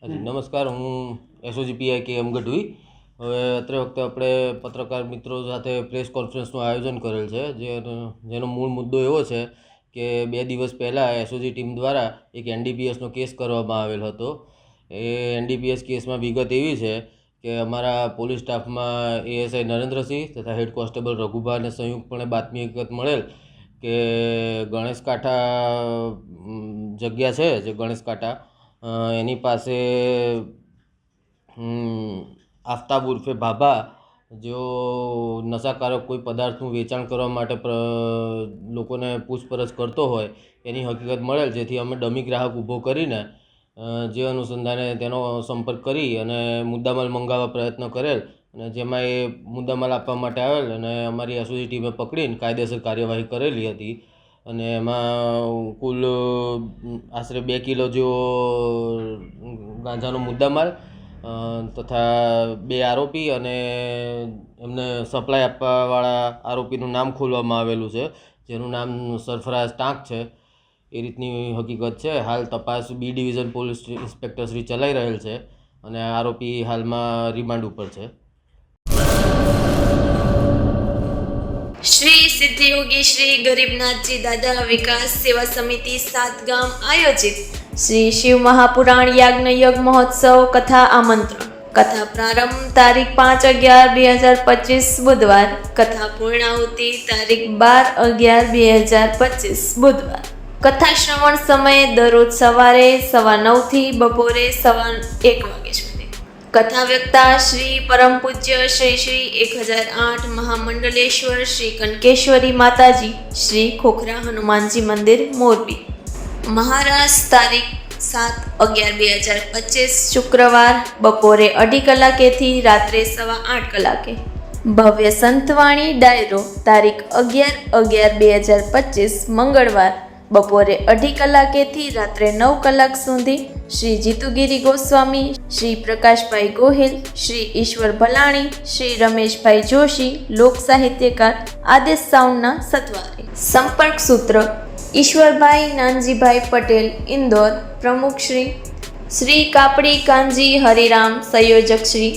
નમસ્કાર, હું SOG PI કે એમ ગઢવી. હવે અત્રે વખતે આપણે પત્રકાર મિત્રો સાથે પ્રેસ કોન્ફરન્સનું આયોજન કરેલ છે, જેનો મૂળ મુદ્દો એવો છે કે 2 દિવસ પહેલાં એસઓજી ટીમ દ્વારા એક એનડીપીએસનો કેસ કરવામાં આવેલ હતો. એ એનડીપીએસ કેસમાં વિગત એવી છે કે અમારા પોલીસ સ્ટાફમાં એએસઆઈ નરેન્દ્રસિંહ તથા હેડ કોન્સ્ટેબલ રઘુભાને સંયુક્તપણે બાતમી હકીકત મળેલ કે ગણેશકાંઠા જગ્યા છે જે ગણેશકાંઠા એની પાસે આફતાબ ઉર્ફે ભાભા જો નશાકારક કોઈ પદાર્થનું વેચાણ કરવા માટે લોકોને પૂછપરછ કરતો હોય એની હકીકત મળેલ, જેથી અમે ડમી ગ્રાહક ઊભો કરીને જે અનુસંધાને તેનો સંપર્ક કરી અને મુદ્દામાલ મંગાવવા પ્રયત્ન કરેલ, અને જેમાં એ મુદ્દામાલ આપવા માટે આવેલ અને અમારી એસઓજી ટીમે પકડીને કાયદેસર કાર્યવાહી કરેલી હતી. અને એમાં કુલ આશરે 2 કિલો જેવો ગાંજાનો મુદ્દામાલ તથા 2 આરોપી અને એમને સપ્લાય આપવાવાળા આરોપીનું નામ ખોલવામાં આવેલું છે, જેનું નામ સરફરાઝ ટાંક છે. એ રીતની હકીકત છે. હાલ તપાસ B division police inspector Shri ચલાવી રહેલ છે અને આરોપી હાલમાં રિમાન્ડ ઉપર છે. શ્રી સિદ્ધયોગી શ્રી ગરીબનાથજી દાદા વિકાસ સેવા સમિતિ સાતગામ આયોજિત શ્રી શિવ મહાપુરાણ યાજ્ઞ મહોત્સવ કથા આમંત્રણ. કથા પ્રારંભ તારીખ 5/11/2025 બુધવાર. કથા પૂર્ણાહુતિ તારીખ 12/11/2025 બુધવાર. કથા શ્રવણ સમય દરરોજ સવારે 9:15 થી બપોરે 1:15 વાગ્યા સુધી. કથા વ્યક્તા શ્રી પરમ પૂજ્ય શ્રી શ્રી 1008 મહામંડલેશ્વર શ્રી કનકેશ્વરી માતાજી શ્રી ખોખરા હનુમાનજી મંદિર મોરબી. મહારાષ્ટ્ર તારીખ 7/11/2025 શુક્રવાર બપોરે 2:30 કલાકેથી રાત્રે 8:15 કલાકે. ભવ્ય સંતવાણી ડાયરો તારીખ 11/11/2025 મંગળવાર બપોરે 2:30 કલાકેથી રાત્રે 9 કલાક સુધી શ્રી જીતુગીરી ગોસ્વામી, શ્રી પ્રકાશભાઈ ગોહિલ, શ્રી ઈશ્વર ભલાણી, શ્રી રમેશભાઈ જોશી, લોક સાહિત્યકાર આદેશ સાઉન્ડના સથવારે. સંપર્ક સૂત્ર ઈશ્વરભાઈ નાનજીભાઈ પટેલ ઇન્દોર, પ્રમુખ શ્રી કાપડી કાંજી હરિરામ, સંયોજક શ્રી